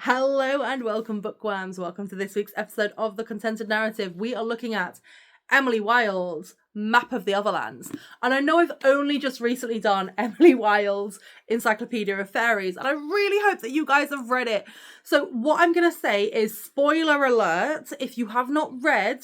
Hello and welcome, bookworms. Welcome to this week's episode of The Contented Narrative. We are looking at Emily Wilde's Map of the Otherlands. And I know I've only just recently done Emily Wilde's Encyclopedia of Fairies, and I really hope that you guys have read it. So what I'm going to say is, spoiler alert, if you have not read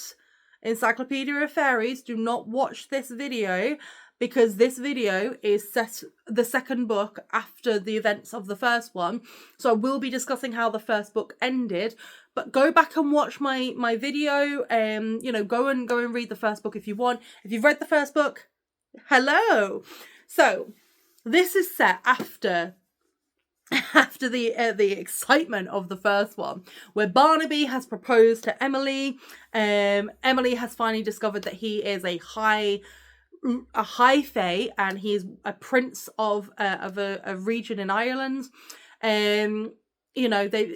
Encyclopedia of Fairies, do not watch this video, because this video is set the second book after the events of the first one. So I will be discussing how the first book ended, but go back and watch my video. Go and read the first book if you want. If you've read the first book, hello. So this is set after the excitement of the first one, where Barnaby has proposed to Emily. Emily has finally discovered that he is a high fae, and he's a prince of a region in Ireland.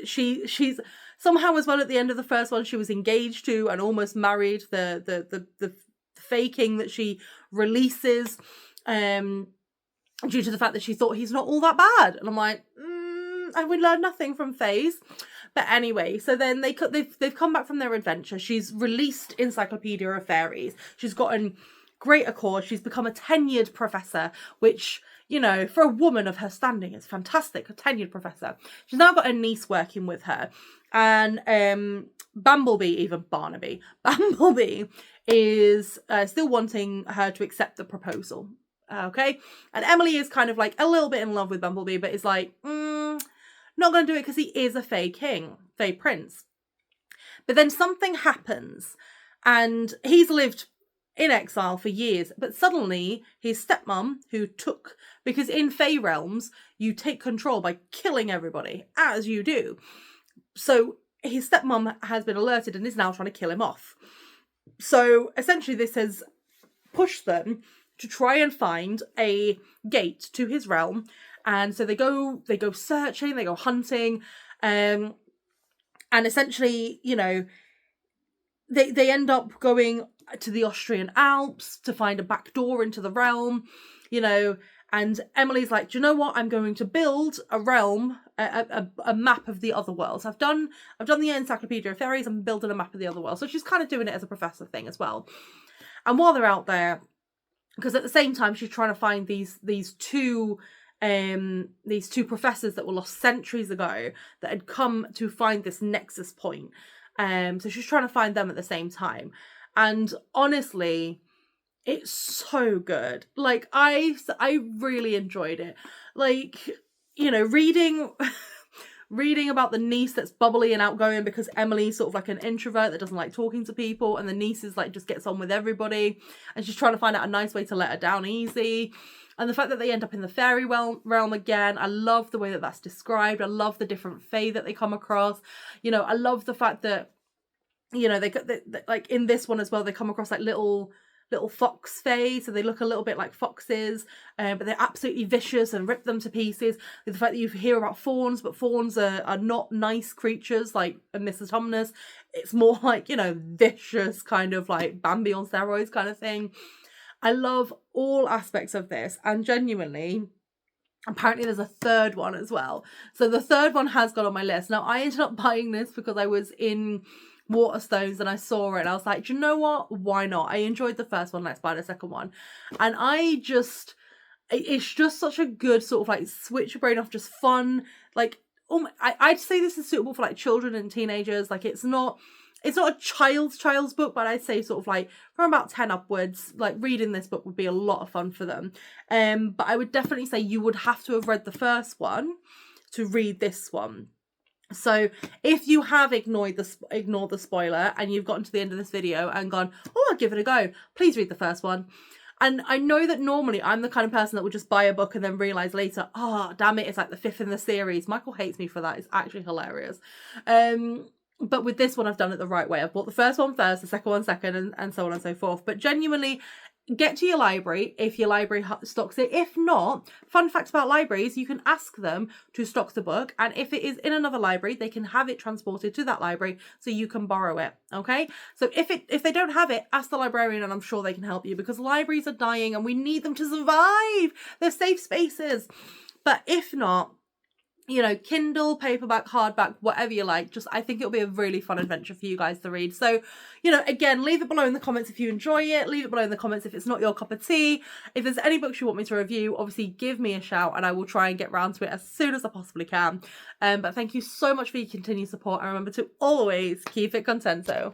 She's somehow, as well, at the end of the first one, she was engaged to and almost married the fae king that she releases, due to the fact that she thought he's not all that bad. And I'm like, I would learn nothing from faes. But anyway, so then they've come back from their adventure. She's released Encyclopedia of Fairies. She's gotten great accord. She's become a tenured professor, which, you know, for a woman of her standing is fantastic. A tenured professor. She's now got a niece working with her, and Barnaby is still wanting her to accept the proposal. Okay, and Emily is kind of like a little bit in love with Bumblebee, but is like, not going to do it because he is a fae king, fae prince. But then something happens, and he's lived in exile for years, but suddenly his stepmom, because in fae realms you take control by killing everybody, as you do. So his stepmom has been alerted and is now trying to kill him off. So essentially this has pushed them to try and find a gate to his realm. And so they go searching, they go hunting, and essentially, you know, they end up going to the Austrian Alps to find a back door into the realm, you know, and Emily's like, do you know what? I'm going to build a realm, a map of the Otherworlds. I've done the Encyclopedia of Fairies. I'm building a map of the Otherworlds. So she's kind of doing it as a professor thing as well. And while they're out there, because at the same time she's trying to find these two professors that were lost centuries ago that had come to find this nexus point. So she's trying to find them at the same time. And honestly, it's so good. Like, I really enjoyed it. Like, you know, reading about the niece that's bubbly and outgoing because Emily's sort of like an introvert that doesn't like talking to people, and the niece is like just gets on with everybody, and she's trying to find out a nice way to let her down easy. And the fact that they end up in the fairy realm again, I love the way that that's described. I love the different fae that they come across. You know, I love the fact that, you know, they like in this one as well, they come across like little fox fae, so they look a little bit like foxes, but they're absolutely vicious and rip them to pieces. The fact that you hear about fawns, but fawns are not nice creatures like Mrs. Tumnus. It's more like, you know, vicious, kind of like Bambi on steroids kind of thing. I love all aspects of this, and genuinely, apparently there's a third one as well. So the third one has got on my list. Now, I ended up buying this because I was in Waterstones and I saw it and I was like, do you know what? Why not? I enjoyed the first one. Let's buy the second one. And it's just such a good sort of like switch your brain off, just fun. Like, I'd say this is suitable for like children and teenagers. Like, it's not a child's book, but I'd say sort of like from about 10 upwards, like reading this book would be a lot of fun for them. But I would definitely say you would have to have read the first one to read this one. So if you have ignored the spoiler and you've gotten to the end of this video and gone, oh, I'll give it a go, please read the first one. And I know that normally I'm the kind of person that would just buy a book and then realise later, oh, damn it, it's like the fifth in the series. Michael hates me for that. It's actually hilarious. But with this one, I've done it the right way. I've bought the first one first, the second one second, and so on and so forth. But genuinely, get to your library if your library stocks it. If not, fun fact about libraries, you can ask them to stock the book, and if it is in another library, they can have it transported to that library so you can borrow it. Okay, so if they don't have it, ask the librarian and I'm sure they can help you, because libraries are dying and we need them to survive. They're safe spaces. But if not, you know, Kindle, paperback, hardback, whatever you like. Just, I think it'll be a really fun adventure for you guys to read. So, you know, again, leave it below in the comments if you enjoy it. Leave it below in the comments if it's not your cup of tea. If there's any books you want me to review, obviously give me a shout and I will try and get round to it as soon as I possibly can. But thank you so much for your continued support, and remember to always keep it contento.